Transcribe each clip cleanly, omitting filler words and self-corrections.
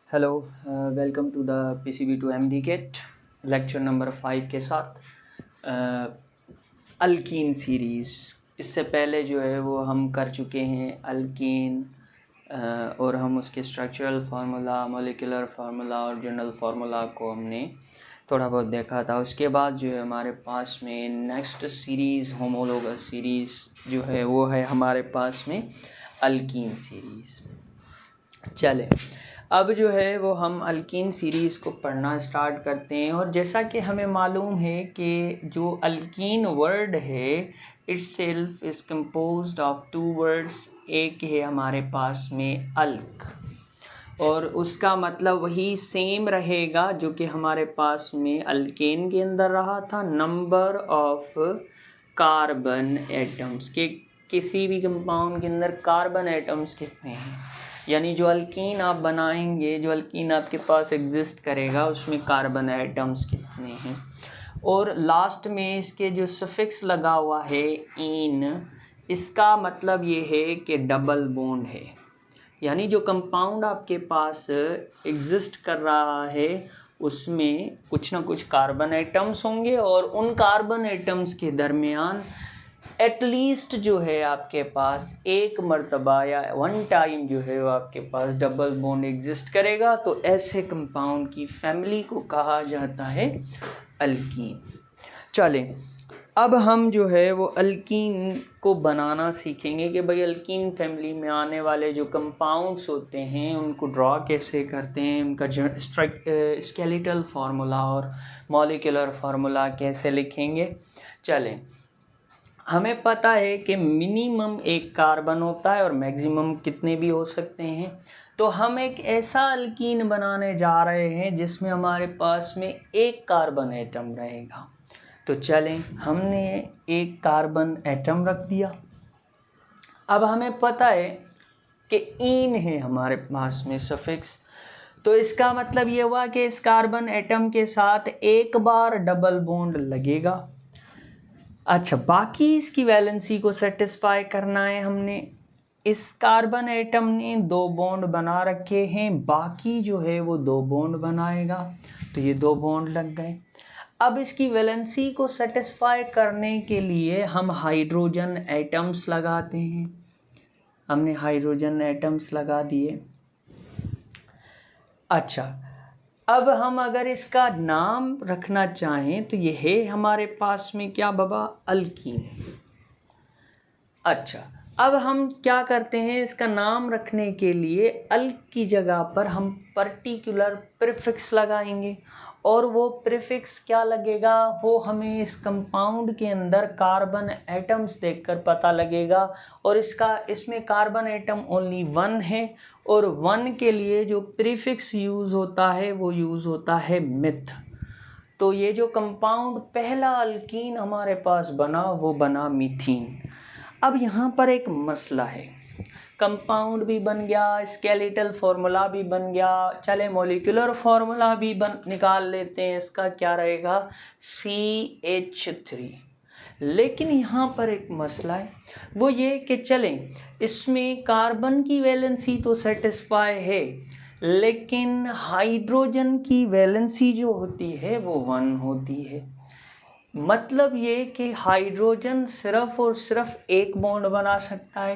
Hello, welcome to the PCB2MD kit lecture number 5 के साथ alkyne series. इससे पहले जो है वो हम कर चुके हैं अल्कीन और हम उसके स्ट्रक्चरल फार्मूला, मॉलिक्यूलर फार्मूला और जनरल फार्मूला को हमने थोड़ा बहुत देखा था। उसके बाद जो है हमारे पास में नेक्स्ट सीरीज़ होमोलोगस सीरीज़ जो है वो है हमारे पास में अल्कीन सीरीज़। चले अब जो है वो हम अल्कीन सीरीज़ को पढ़ना स्टार्ट करते हैं। और जैसा कि हमें मालूम है कि जो अल्कीन वर्ड है its self is composed of two words. एक है हमारे पास में अल्क और उसका मतलब वही सेम रहेगा जो कि हमारे पास में अल्केन के अंदर रहा था, नंबर ऑफ कार्बन एटम्स के। किसी भी कंपाउंड के अंदर कार्बन एटम्स कितने हैं, यानी जो अल्कीन आप बनाएंगे, जो अल्कीन आपके पास एग्जिस्ट करेगा उसमें कार्बन एटम्स कितने हैं। और लास्ट में इसके जो सफिक्स लगा हुआ है इन, इसका मतलब ये है कि डबल बॉन्ड है, यानी जो कंपाउंड आपके पास एग्जिस्ट कर रहा है उसमें कुछ ना कुछ कार्बन एटम्स होंगे और उन कार्बन एटम्स के दरमियान एटलीस्ट जो है आपके पास एक मर्तबा या वन टाइम जो है वो आपके पास डबल बॉन्ड एग्जिस्ट करेगा। तो ऐसे कंपाउंड की फैमिली को कहा जाता है अल्कीन। चलें अब हम जो है वो अल्कीन को बनाना सीखेंगे कि भाई अल्कीन फैमिली में आने वाले जो कंपाउंड्स होते हैं उनको ड्रॉ कैसे करते हैं, उनका स्केलेटल फार्मूला और मॉलिक्यूलर फार्मूला कैसे लिखेंगे। चलें, हमें पता है कि मिनिमम एक कार्बन होता है और मैक्सिमम कितने भी हो सकते हैं। तो हम एक ऐसा अल्कीन बनाने जा रहे हैं जिसमें हमारे पास में एक कार्बन एटम रहेगा। तो चलें, हमने एक कार्बन एटम रख दिया। अब हमें पता है कि इन है हमारे पास में सफिक्स। तो इसका मतलब ये हुआ कि इस कार्बन एटम के साथ एक बार डबल बॉन्ड लगेगा। अच्छा, बाकी इसकी वैलेंसी को सेटिस्फाई करना है हमने। इस कार्बन एटम ने दो बॉन्ड बना रखे हैं, बाकी जो है वो दो बॉन्ड बनाएगा। तो ये दो बॉन्ड लग गए। अब इसकी वैलेंसी को सेटिस्फाई करने के लिए हम हाइड्रोजन एटम्स लगाते हैं। हमने हाइड्रोजन एटम्स लगा दिए। अच्छा, अब हम अगर इसका नाम रखना चाहें तो ये है हमारे पास में क्या बाबा, अल्कीन। अच्छा, अब हम क्या करते हैं, इसका नाम रखने के लिए अल्क की जगह पर हम पर्टिकुलर प्रीफिक्स लगाएंगे। और वो प्रीफिक्स क्या लगेगा, वो हमें इस कंपाउंड के अंदर कार्बन एटम्स देखकर पता लगेगा। और इसमें कार्बन एटम ओनली वन है और वन के लिए जो प्रीफिक्स यूज़ होता है वो यूज़ होता है मिथ। तो ये जो कंपाउंड पहला अल्कीन हमारे पास बना वो बना मीथीन। अब यहाँ पर एक मसला है, कंपाउंड भी बन गया, स्केलेटल फार्मूला भी बन गया। चले मॉलिक्यूलर फार्मूला भी निकाल लेते हैं। इसका क्या रहेगा, CH3। लेकिन यहाँ पर एक मसला है, वो ये कि चलें इसमें कार्बन की वैलेंसी तो सेटिस्फाई है, लेकिन हाइड्रोजन की वैलेंसी जो होती है वो 1 होती है। मतलब ये कि हाइड्रोजन सिर्फ और सिर्फ एक बॉन्ड बना सकता है,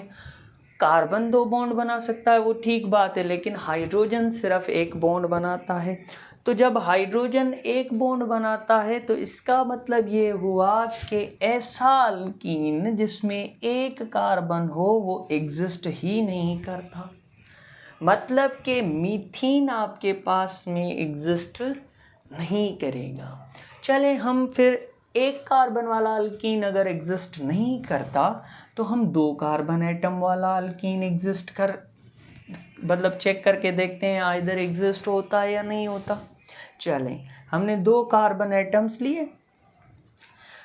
कार्बन दो बॉन्ड बना सकता है, वो ठीक बात है, लेकिन हाइड्रोजन सिर्फ एक बॉन्ड बनाता है। तो जब हाइड्रोजन एक बॉन्ड बनाता है तो इसका मतलब ये हुआ कि ऐसा अल्कीन जिसमें एक कार्बन हो वो एग्जिस्ट ही नहीं करता। मतलब कि मीथीन आपके पास में एग्जिस्ट नहीं करेगा। चले हम फिर एक कार्बन वाला अल्कीन अगर एग्जिस्ट नहीं करता तो हम दो कार्बन एटम वाला अल्कीन एग्जिस्ट कर मतलब चेक करके देखते हैं आइदर एग्जिस्ट होता है या नहीं होता। चलें, हमने दो कार्बन एटम्स लिए,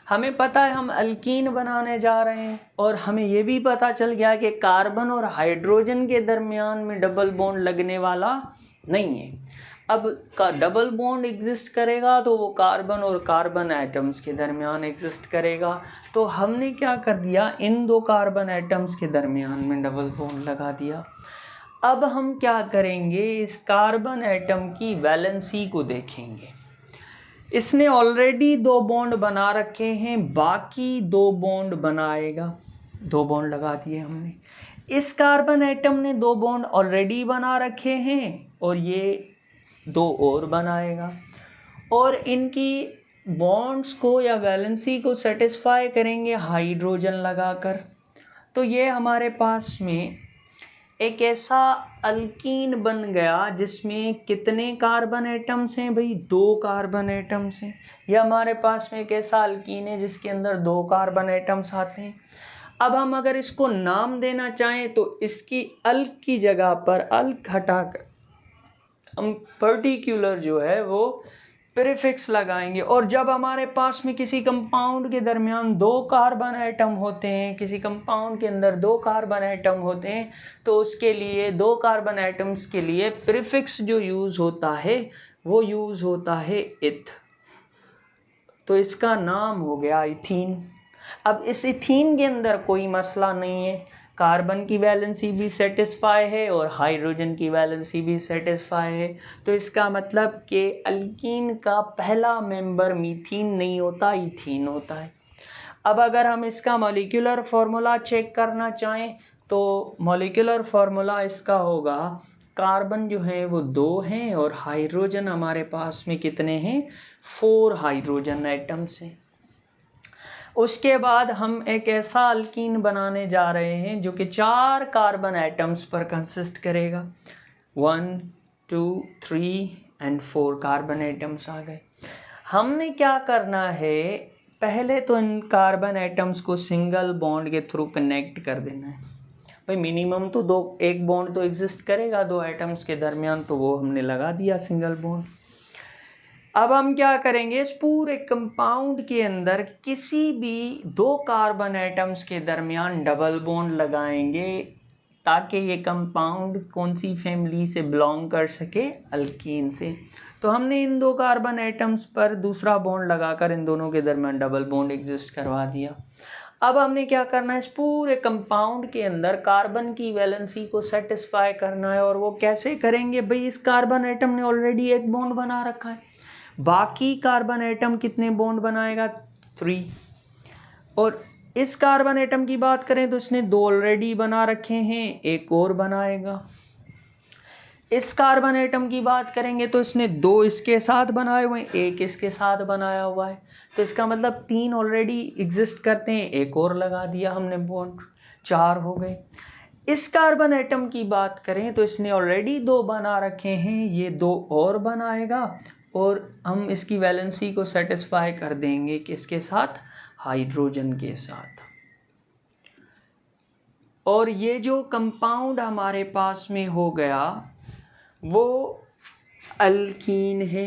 हमें पता है हम अल्कीन बनाने जा रहे हैं और हमें ये भी पता चल गया कि कार्बन और हाइड्रोजन के दरमियान में डबल बॉन्ड लगने वाला नहीं है। अब का डबल बॉन्ड एग्जिस्ट करेगा तो वो कार्बन और कार्बन एटम्स के दरमियान एग्जिस्ट करेगा। तो हमने क्या कर दिया, इन दो कार्बन एटम्स के दरमियान में डबल बॉन्ड लगा दिया। अब हम क्या करेंगे, इस कार्बन एटम की वैलेंसी को देखेंगे। इसने ऑलरेडी 2 बॉन्ड बना रखे हैं, बाकी 2 बॉन्ड बनाएगा। 2 बॉन्ड लगा दिए हमने। इस कार्बन एटम ने 2 बॉन्ड ऑलरेडी बना रखे हैं और ये 2 और बनाएगा, और इनकी बॉन्ड्स को या वैलेंसी को सेटिस्फाई करेंगे हाइड्रोजन लगाकर। तो ये हमारे पास में एक ऐसा अल्कीन बन गया जिसमें कितने कार्बन एटम्स हैं भाई, 2 कार्बन एटम्स हैं। यह हमारे पास में एक ऐसा अल्कीन है जिसके अंदर 2 कार्बन एटम्स आते हैं। अब हम अगर इसको नाम देना चाहें तो इसकी अल्क की जगह पर अल्क हटाकर हम पर्टिकुलर जो है वो प्रीफिक्स लगाएंगे। और जब हमारे पास में किसी कंपाउंड के दरमियान 2 कार्बन एटम होते हैं, किसी कंपाउंड के अंदर 2 कार्बन एटम होते हैं, तो उसके लिए 2 कार्बन एटम्स के लिए प्रीफिक्स जो यूज़ होता है वो यूज़ होता है इथ। तो इसका नाम हो गया इथीन। अब इस इथीन के अंदर कोई मसला नहीं है, कार्बन की वैलेंसी भी सेटिस्फाई है और हाइड्रोजन की वैलेंसी भी सेटिस्फाई है। तो इसका मतलब कि अल्कीन का पहला मेंबर मीथीन नहीं होता, इथीन होता है। अब अगर हम इसका मॉलिक्यूलर फार्मूला चेक करना चाहें तो मॉलिक्यूलर फार्मूला इसका होगा, कार्बन जो है वो 2 हैं और हाइड्रोजन हमारे पास में कितने हैं, 4 हाइड्रोजन एटम्स हैं। उसके बाद हम एक ऐसा अल्कीन बनाने जा रहे हैं जो कि 4 कार्बन एटम्स पर कंसिस्ट करेगा। 1 2 3 एंड 4 कार्बन एटम्स आ गए। हमने क्या करना है, पहले तो इन कार्बन एटम्स को सिंगल बॉन्ड के थ्रू कनेक्ट कर देना है। भाई मिनिमम तो एक बॉन्ड तो एग्जिस्ट करेगा 2 एटम्स के दरमियान, तो वो हमने लगा दिया सिंगल बॉन्ड। अब हम क्या करेंगे, इस पूरे कंपाउंड के अंदर किसी भी 2 कार्बन एटम्स के दरमियान डबल बॉन्ड लगाएंगे ताकि ये कंपाउंड कौन सी फैमिली से बिलोंग कर सके, अल्कीन से। तो हमने इन 2 कार्बन एटम्स पर दूसरा बॉन्ड लगाकर इन दोनों के दरमियान डबल बॉन्ड एग्जिस्ट करवा दिया। अब हमने क्या करना है, इस पूरे कंपाउंड के अंदर कार्बन की वैलेंसी को सेटिस्फाई करना है। और वो कैसे करेंगे भाई, इस कार्बन एटम ने ऑलरेडी 1 बॉन्ड बना रखा है, बाकी कार्बन एटम कितने बॉन्ड बनाएगा, 3। और इस कार्बन एटम की बात करें तो इसने 2 ऑलरेडी बना रखे हैं, 1 और बनाएगा। इस कार्बन एटम की बात करेंगे तो इसने 2 इसके साथ बनाए हुए हैं, 1 इसके साथ बनाया हुआ है। तो इसका मतलब 3 ऑलरेडी एग्जिस्ट करते हैं, 1 और लगा दिया हमने बॉन्ड, 4 हो गए। इस कार्बन एटम की बात करें तो इसने ऑलरेडी 2 बना रखे हैं, ये 2 और बनाएगा और हम इसकी वैलेंसी को सेटिस्फाई कर देंगे किसके साथ, हाइड्रोजन के साथ। और ये जो कंपाउंड हमारे पास में हो गया वो अल्कीन है।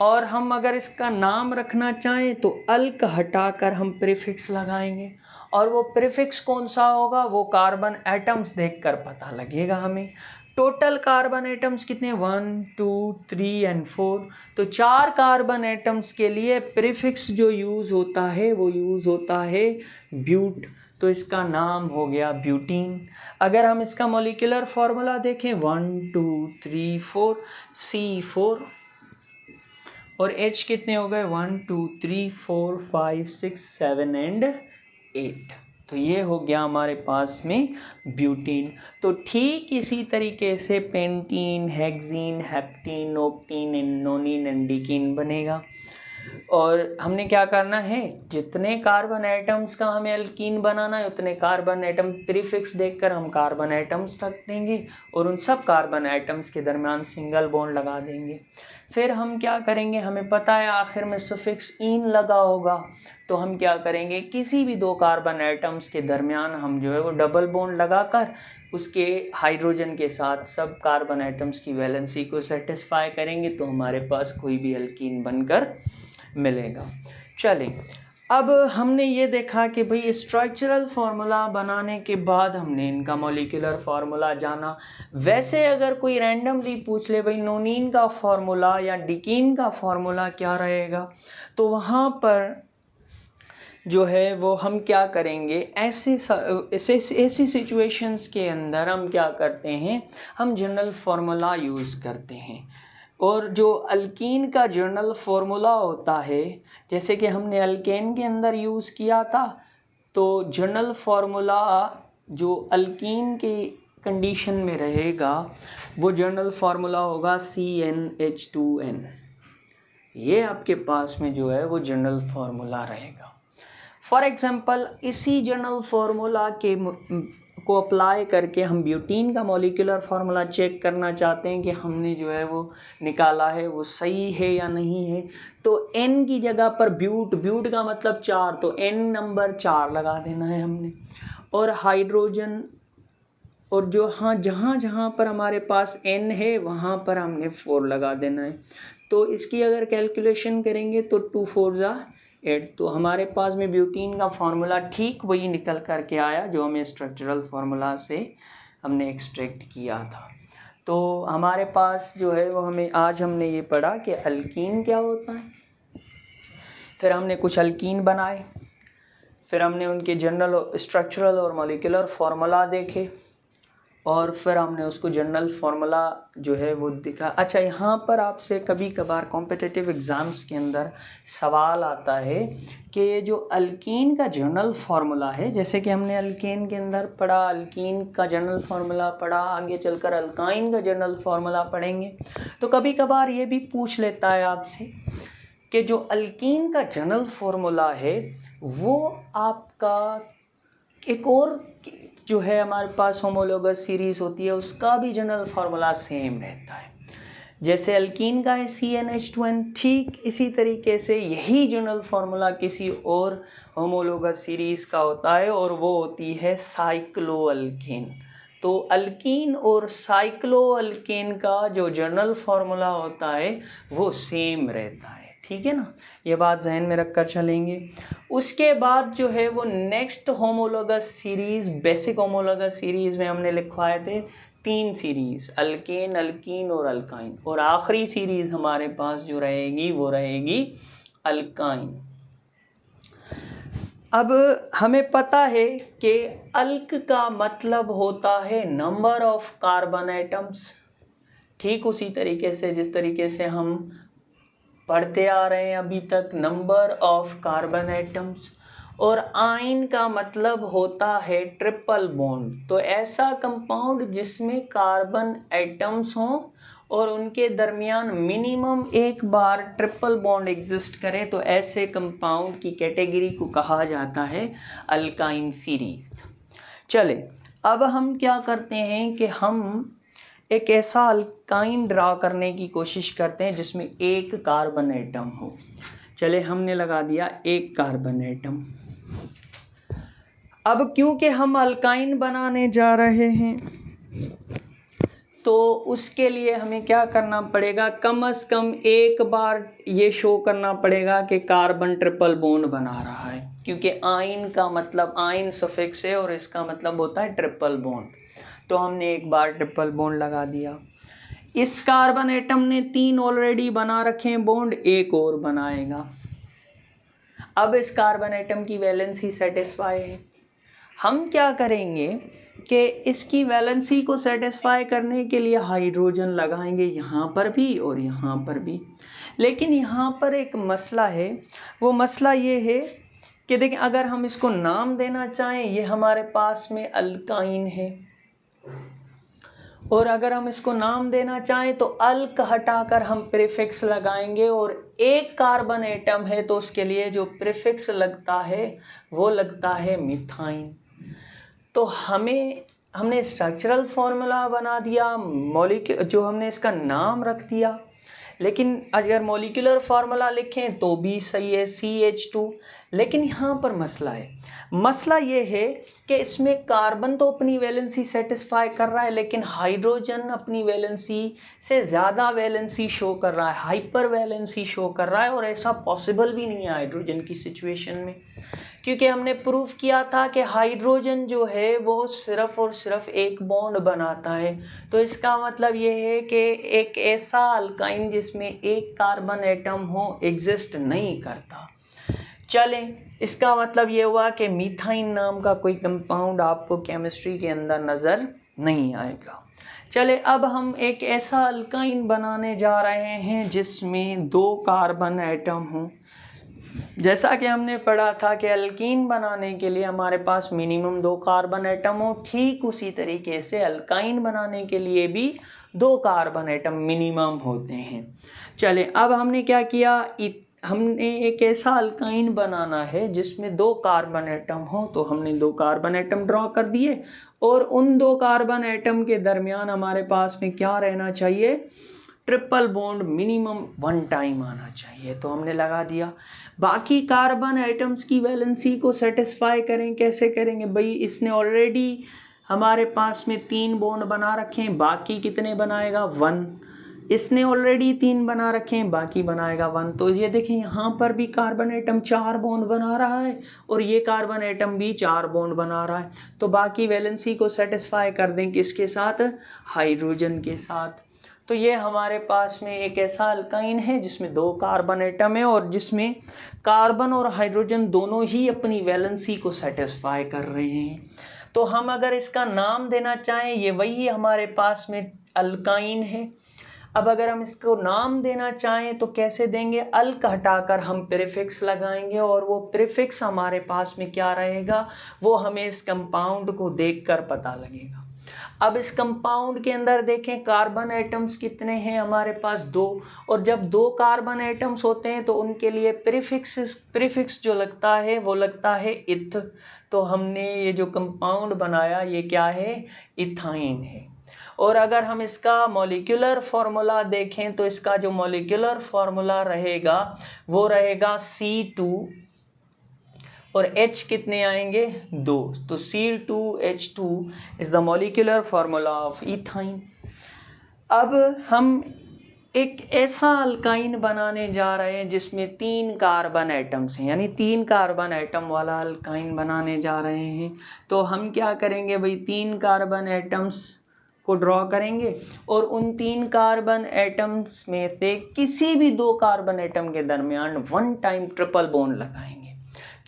और हम अगर इसका नाम रखना चाहें तो अल्क हटाकर हम प्रीफिक्स लगाएंगे, और वो प्रीफिक्स कौन सा होगा वो कार्बन एटम्स देखकर पता लगेगा हमें। टोटल कार्बन एटम्स कितने, 1 2 3 एंड 4। तो 4 कार्बन एटम्स के लिए प्रीफिक्स जो यूज़ होता है वो यूज़ होता है ब्यूट। तो इसका नाम हो गया ब्यूटीन। अगर हम इसका मॉलिक्यूलर फार्मूला देखें 1 2 3 4 C4 और H कितने हो गए 1 2 3 4 5 6 7 एंड 8। तो ये हो गया हमारे पास में ब्यूटीन। तो ठीक इसी तरीके से पेंटीन, हेक्सीन, हेप्टीन, ऑक्टीन, नोनीन, एंडीकीन बनेगा। और हमने क्या करना है, जितने कार्बन एटम्स का हमें अल्कीन बनाना है उतने कार्बन एटम प्रीफिक्स देखकर हम कार्बन एटम्स रख देंगे और उन सब कार्बन एटम्स के दरमियान सिंगल बॉन्ड लगा देंगे। फिर हम क्या करेंगे, हमें पता है आखिर में सफिक्स इन लगा होगा, तो हम क्या करेंगे, किसी भी 2 कार्बन एटम्स के दरमियान हम जो है वो डबल बॉन्ड लगाकर उसके हाइड्रोजन के साथ सब कार्बन एटम्स की वैलेंसी को सेटिस्फाई करेंगे, तो हमारे पास कोई भी अल्कीन बनकर मिलेगा। चलें, अब हमने ये देखा कि भाई स्ट्रक्चरल फार्मूला बनाने के बाद हमने इनका मॉलिक्यूलर फार्मूला जाना। वैसे अगर कोई रैंडमली पूछ ले भाई नोनीन का फार्मूला या डिकीन का फार्मूला क्या रहेगा, तो वहाँ पर जो है वो हम क्या करेंगे, ऐसी सिचुएशंस के अंदर हम क्या करते हैं, हम जनरल फार्मूला यूज़ करते हैं। और जो अल्कीन का जनरल फार्मूला होता है, जैसे कि हमने अल्केन के अंदर यूज़ किया था, तो जनरल फार्मूला जो अल्कीन के कंडीशन में रहेगा वो जनरल फार्मूला होगा CnH2n। ये आपके पास में जो है वो जनरल फार्मूला रहेगा। फॉर एग्जांपल इसी जनरल फार्मूला के को अप्लाई करके हम ब्यूटीन का मॉलिक्यूलर फार्मूला चेक करना चाहते हैं कि हमने जो है वो निकाला है वो सही है या नहीं है। तो N की जगह पर ब्यूट का मतलब 4, तो N नंबर 4 लगा देना है हमने। और हाइड्रोजन, और जो जहाँ पर हमारे पास N है वहाँ पर हमने 4 लगा देना है। तो इसकी अगर कैलकुलेशन करेंगे तो 2 4 जा 8, तो हमारे पास में ब्यूटीन का फार्मूला ठीक वही निकल कर के आया जो हमें स्ट्रक्चरल फार्मूला से हमने एक्सट्रैक्ट किया था। तो हमारे पास जो है वो आज हमने ये पढ़ा कि अल्कीन क्या होता है, फिर हमने कुछ अल्कीन बनाए, फिर हमने उनके जनरल स्ट्रक्चरल और मॉलिक्यूलर फार्मूला देखे, और फिर हमने उसको जनरल फार्मूला जो है वो दिखा। अच्छा, यहाँ पर आपसे कभी कभार कॉम्पिटिटिव एग्ज़ाम्स के अंदर सवाल आता है कि ये जो अल्कीन का जनरल फार्मूला है, जैसे कि हमने अल्केन के अंदर पढ़ा, अल्कीन का जनरल फार्मूला पढ़ा, आगे चलकर अल्काइन का जनरल फार्मूला पढ़ेंगे, तो कभी कभार ये भी पूछ लेता है आपसे कि जो अल्कीन का जनरल फार्मूला है वो आपका एक और जो है हमारे पास होमोलोगस सीरीज़ होती है उसका भी जनरल फार्मूला सेम रहता है। जैसे अल्कीन का है CnH2n, ठीक इसी तरीके से यही जनरल फार्मूला किसी और होमोलोगस सीरीज़ का होता है और वो होती है साइक्लोअल्केन। तो अल्कीन और साइक्लोअल्केन का जो जनरल फार्मूला होता है वो सेम रहता है। ठीक है ना, ये बात जहन में रखकर चलेंगे। उसके बाद जो है वो next homologous series, basic homologous series में हमने लिखवाए थे 3 सीरीज़, अल्केन, अल्कीन और अल्काइन, और आखिरी सीरीज़ हमारे पास जो रहेगी वो रहेगी अल्काइन। अब हमें पता है कि अल्क का मतलब होता है नंबर ऑफ कार्बन एटम्स, ठीक उसी तरीके से जिस तरीके से हम पढ़ते आ रहे हैं अभी तक, नंबर ऑफ कार्बन एटम्स। और आइन का मतलब होता है ट्रिपल बॉन्ड, तो ऐसा कंपाउंड जिसमें कार्बन एटम्स हों और उनके दरमियान मिनिमम एक बार ट्रिपल बॉन्ड एग्जिस्ट करे, तो ऐसे कंपाउंड की कैटेगरी को कहा जाता है अल्काइन सीरीज। चले, अब हम क्या करते हैं कि हम एक ऐसा अल्काइन ड्रा करने की कोशिश करते हैं जिसमें एक कार्बन एटम हो। चले, हमने लगा दिया एक कार्बन एटम। अब क्योंकि हम अल्काइन बनाने जा रहे हैं तो उसके लिए हमें क्या करना पड़ेगा, कम से कम एक बार ये शो करना पड़ेगा कि कार्बन ट्रिपल बॉन्ड बना रहा है, क्योंकि आइन का मतलब, आइन सफिक्स है और इसका मतलब होता है ट्रिपल बॉन्ड। तो हमने एक बार ट्रिपल बॉन्ड लगा दिया। इस कार्बन एटम ने 3 ऑलरेडी बना रखे हैं बॉन्ड, एक और बनाएगा। अब इस कार्बन एटम की वैलेंसी सेटिस्फाई है। हम क्या करेंगे कि इसकी वैलेंसी को सेटिस्फाई करने के लिए हाइड्रोजन लगाएंगे यहाँ पर भी और यहाँ पर भी। लेकिन यहाँ पर एक मसला है, वो मसला ये है कि देखिए, अगर हम इसको नाम देना चाहें, ये हमारे पास में अल्काइन है, और अगर हम इसको नाम देना चाहें तो अल्क हटाकर हम प्रीफिक्स लगाएंगे, और एक कार्बन एटम है तो उसके लिए जो प्रीफिक्स लगता है वो लगता है मिथाइन। तो हमने स्ट्रक्चरल फार्मूला बना दिया, मॉलिक्यूलर जो हमने इसका नाम रख दिया, लेकिन अगर मॉलिक्यूलर फार्मूला लिखें तो भी सही है CH2। लेकिन यहाँ पर मसला है, मसला ये है कि इसमें कार्बन तो अपनी वैलेंसी सेटिस्फाई कर रहा है, लेकिन हाइड्रोजन अपनी वैलेंसी से ज़्यादा वैलेंसी शो कर रहा है, हाइपर वैलेंसी शो कर रहा है, और ऐसा पॉसिबल भी नहीं है हाइड्रोजन की सिचुएशन में, क्योंकि हमने प्रूफ किया था कि हाइड्रोजन जो है वो सिर्फ और सिर्फ एक बॉन्ड बनाता है। तो इसका मतलब ये है कि एक ऐसा अल्काइन जिसमें एक कार्बन एटम हो एग्जिस्ट नहीं करता। चलें, इसका मतलब ये हुआ कि मीथाइन नाम का कोई कंपाउंड आपको केमिस्ट्री के अंदर नज़र नहीं आएगा। चले, अब हम एक ऐसा अल्काइन बनाने जा रहे हैं जिसमें 2 कार्बन एटम हों। जैसा कि हमने पढ़ा था कि अल्कीन बनाने के लिए हमारे पास मिनिमम 2 कार्बन एटम हो, ठीक उसी तरीके से अल्काइन बनाने के लिए भी 2 कार्बन एटम मिनिमम होते हैं। चले, अब हमने क्या किया, हमने एक ऐसा अल्काइन बनाना है जिसमें 2 कार्बन एटम हो, तो हमने 2 कार्बन एटम ड्रॉ कर दिए और उन 2 कार्बन एटम के दरमियान हमारे पास में क्या रहना चाहिए, ट्रिपल बॉन्ड मिनिमम 1 टाइम आना चाहिए, तो हमने लगा दिया। बाकी कार्बन एटम्स की वैलेंसी को सेटिस्फाई करें, कैसे करेंगे भाई, इसने ऑलरेडी हमारे पास में 3 बॉन्ड बना रखे हैं, बाकी कितने बनाएगा 1, इसने ऑलरेडी 3 बना रखे हैं, बाकी बनाएगा 1। तो ये देखें यहाँ पर भी कार्बन एटम 4 बॉन्ड बना रहा है और ये कार्बन एटम भी 4 बॉन्ड बना रहा है, तो बाकी वैलेंसी को सेटिस्फाई कर दें किसके साथ, हाइड्रोजन के साथ। तो ये हमारे पास में एक ऐसा अल्काइन है जिसमें 2 कार्बन एटम है और जिसमें कार्बन और हाइड्रोजन दोनों ही अपनी वैलेंसी को सेटिस्फाई कर रहे हैं। तो हम अगर इसका नाम देना चाहें, ये वही हमारे पास में अल्काइन है। अब अगर हम इसको नाम देना चाहें तो कैसे देंगे, अल्क हटाकर हम प्रीफिक्स लगाएंगे और वो प्रीफिक्स हमारे पास में क्या रहेगा, वो हमें इस कंपाउंड को देखकर पता लगेगा। अब इस कंपाउंड के अंदर देखें कार्बन एटम्स कितने हैं, हमारे पास 2, और जब 2 कार्बन एटम्स होते हैं तो उनके लिए प्रीफिक्स जो लगता है वो लगता है इथ। तो हमने ये जो कंपाउंड बनाया ये क्या है, इथाइन है। और अगर हम इसका मॉलिक्यूलर फार्मूला देखें तो इसका जो मॉलिक्यूलर फार्मूला रहेगा वो रहेगा C2 और H कितने आएंगे 2, तो C2H2 is the molecular formula of ethyne. अब हम एक ऐसा अल्काइन बनाने जा रहे हैं जिसमें 3 कार्बन एटम्स हैं, यानी 3 कार्बन एटम वाला अल्काइन बनाने जा रहे हैं। तो हम क्या करेंगे भाई, 3 कार्बन एटम्स को ड्रॉ करेंगे और उन 3 कार्बन एटम्स में से किसी भी 2 कार्बन एटम के दरमियान 1 टाइम ट्रिपल बॉन्ड लगाएंगे,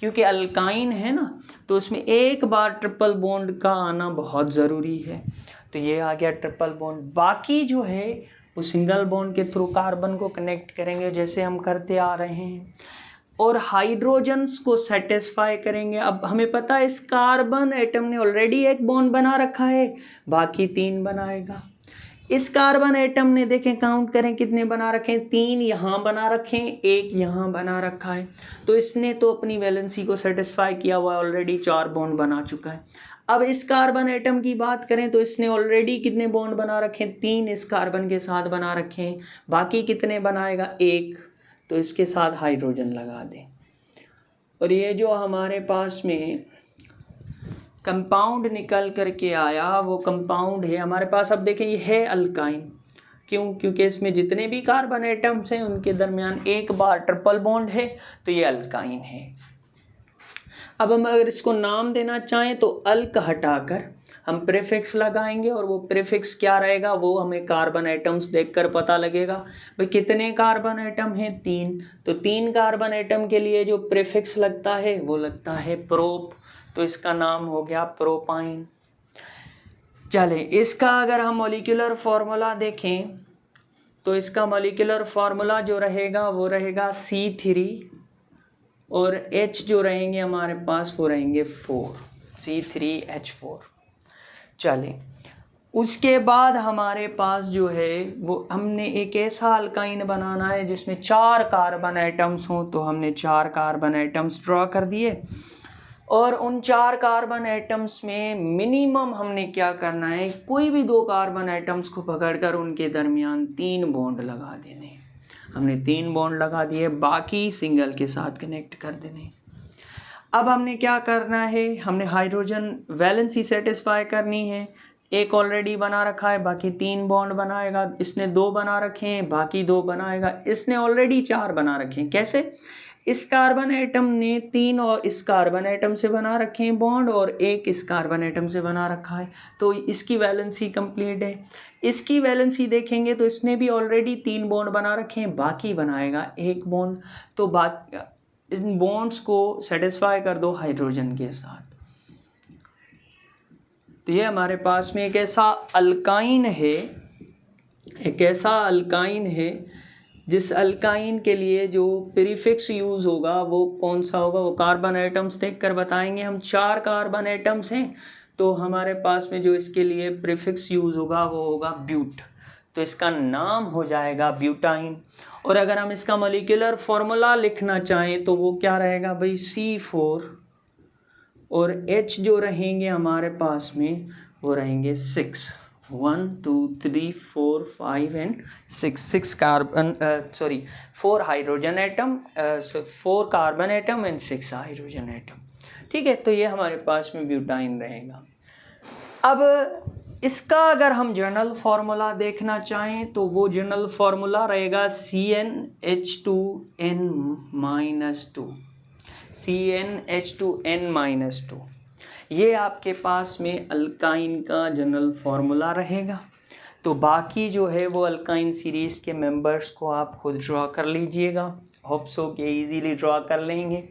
क्योंकि अल्काइन है ना, तो उसमें एक बार ट्रिपल बॉन्ड का आना बहुत ज़रूरी है। तो ये आ गया ट्रिपल बॉन्ड। बाकी जो है वो सिंगल बॉन्ड के थ्रू कार्बन को कनेक्ट करेंगे जैसे हम करते आ रहे हैं, और हाइड्रोजन्स को सेटिस्फाई करेंगे। अब हमें पता है इस कार्बन एटम ने ऑलरेडी एक बॉन्ड बना रखा है, बाकी 3 बनाएगा। इस कार्बन एटम ने देखें, काउंट करें कितने बना रखे हैं, 3 यहाँ बना रखे हैं, 1 यहाँ बना रखा है, तो इसने तो अपनी वैलेंसी को सेटिस्फाई किया हुआ है, ऑलरेडी 4 बॉन्ड बना चुका है। अब इस कार्बन एटम की बात करें तो इसने ऑलरेडी कितने बॉन्ड बना रखे हैं, 3 इस कार्बन के साथ बना रखे हैं, बाकी कितने बनाएगा 1, तो इसके साथ हाइड्रोजन लगा दें। और ये जो हमारे पास में कंपाउंड निकल करके आया वो कंपाउंड है हमारे पास। अब देखें ये है अल्काइन, क्यों, क्योंकि इसमें जितने भी कार्बन एटम्स हैं उनके दरमियान एक बार ट्रिपल बॉन्ड है, तो ये अल्काइन है। अब हम अगर इसको नाम देना चाहें तो अल्क हटाकर हम प्रीफिक्स लगाएंगे और वो प्रीफिक्स क्या रहेगा, वो हमें कार्बन एटम्स देखकर पता लगेगा। भाई कितने कार्बन एटम हैं 3, तो 3 कार्बन एटम के लिए जो प्रीफिक्स लगता है वो लगता है प्रोप, तो इसका नाम हो गया प्रोपाइन। चले, इसका अगर हम मॉलिक्यूलर फार्मूला देखें तो इसका मॉलिक्यूलर फार्मूला जो रहेगा वो रहेगा C3 और H जो रहेंगे हमारे पास वो रहेंगे 4, C3H4। चले, उसके बाद हमारे पास जो है वो हमने एक ऐसा अल्काइन बनाना है जिसमें 4 कार्बन एटम्स हों, तो हमने 4 कार्बन एटम्स ड्रॉ कर दिए और उन 4 कार्बन एटम्स में मिनिमम हमने क्या करना है, कोई भी 2 कार्बन एटम्स को पकड़कर उनके दरमियान 3 बॉन्ड लगा देने। हमने 3 बॉन्ड लगा दिए, बाकी सिंगल के साथ कनेक्ट कर देने। अब हमने क्या करना है, हमने हाइड्रोजन वैलेंसी सेटिस्फाई करनी है। एक ऑलरेडी बना रखा है, बाकी 3 बॉन्ड बनाएगा। इसने 2 बना रखे हैं, बाकी 2 बनाएगा। इसने ऑलरेडी 4 बना रखे हैं। कैसे, इस कार्बन एटम ने 3 और इस कार्बन एटम से बना रखे हैं बॉन्ड और 1 इस कार्बन एटम से बना रखा है, तो इसकी वैलेंसी कंप्लीट है। इसकी वैलेंसी देखेंगे तो इसने भी ऑलरेडी 3 बॉन्ड बना रखे हैं, बाकी बनाएगा 1 बॉन्ड, तो बाकी इन बॉन्ड्स को सेटिस्फाई कर दो हाइड्रोजन के साथ। तो ये हमारे पास में एक ऐसा अल्काइन है, जिस अल्काइन के लिए जो प्रीफिक्स यूज़ होगा वो कौन सा होगा, वो कार्बन एटम्स देख कर बताएंगे हम। 4 कार्बन एटम्स हैं, तो हमारे पास में जो इसके लिए प्रीफिक्स यूज़ होगा वो होगा ब्यूट, तो इसका नाम हो जाएगा ब्यूटाइन। और अगर हम इसका मॉलिक्यूलर फॉर्मूला लिखना चाहें तो वो क्या रहेगा भाई, C4 और H जो रहेंगे हमारे पास में वो रहेंगे 6, 1 2 3 4 5 and 6 carbon 4 hydrogen atom, 4 carbon atom and 6 hydrogen atom. ठीक है, तो ये हमारे पास में ब्यूटाइन रहेगा। अब इसका अगर हम जनरल फार्मूला देखना चाहें तो वो जनरल फार्मूला रहेगा CnH2n-2, CnH2n-2। ये आपके पास में अल्काइन का जनरल फार्मूला रहेगा। तो बाकी जो है वो अल्काइन सीरीज़ के मेंबर्स को आप खुद ड्रॉ कर लीजिएगा, होप सो कि इजीली ड्रॉ कर लेंगे।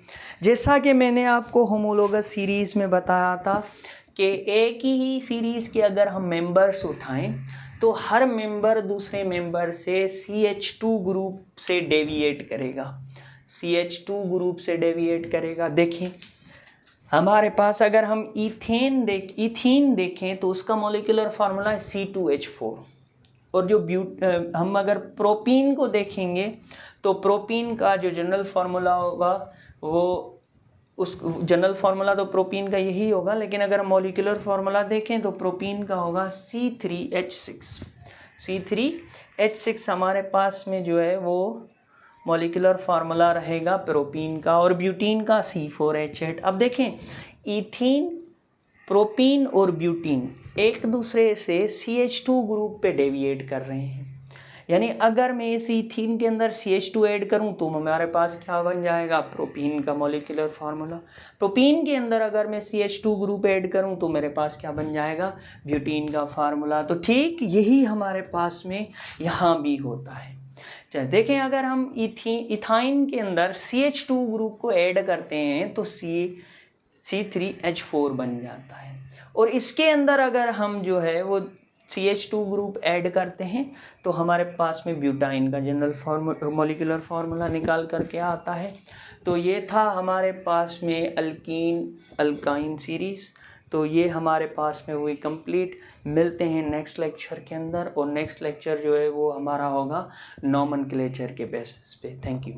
जैसा कि मैंने आपको होमोलोगस सीरीज़ में बताया था कि एक ही सीरीज़ के अगर हम मेंबर्स उठाएं तो हर मेंबर दूसरे मेंबर से CH2 ग्रुप से डेविएट करेगा, CH2 ग्रुप से डेविएट करेगा। देखें हमारे पास अगर हम इथीन देखें तो उसका मॉलिक्यूलर फार्मूला है C2H4। और जो हम अगर प्रोपीन को देखेंगे तो प्रोपीन का जो जनरल फार्मूला होगा वो उस जनरल फार्मूला तो प्रोपीन का यही होगा, लेकिन अगर मॉलिक्यूलर फार्मूला देखें तो प्रोपीन का होगा C3H6। C3H6 हमारे पास में जो है वो मॉलिक्यूलर फार्मूला रहेगा प्रोपीन का, और ब्यूटीन का C4H8। अब देखें इथीन, प्रोपीन और ब्यूटीन एक दूसरे से CH2 ग्रुप पे डेविएट कर रहे हैं, यानी अगर मैं इस इथीन के अंदर CH2 ऐड करूं तो हमारे पास क्या बन जाएगा, प्रोपीन का मॉलिक्यूलर फार्मूला। प्रोपीन के अंदर अगर मैं CH2 ग्रुप ऐड करूं तो मेरे पास क्या बन जाएगा, ब्यूटीन का फार्मूला। तो ठीक यही हमारे पास में यहाँ भी होता है। चलिए देखें, अगर हम इथाइन के अंदर CH2 ग्रुप को ऐड करते हैं तो C3H4 बन जाता है, और इसके अंदर अगर हम जो है वो CH2 ग्रुप ऐड करते हैं तो हमारे पास में ब्यूटाइन का जनरल मॉलिक्यूलर फार्मूला निकाल करके आता है। तो ये था हमारे पास में अल्काइन सीरीज़। तो ये हमारे पास में हुई कंप्लीट। मिलते हैं नेक्स्ट लेक्चर के अंदर, और नेक्स्ट लेक्चर जो है वो हमारा होगा नॉमेनक्लेचर के बेसिस पे। Thank you.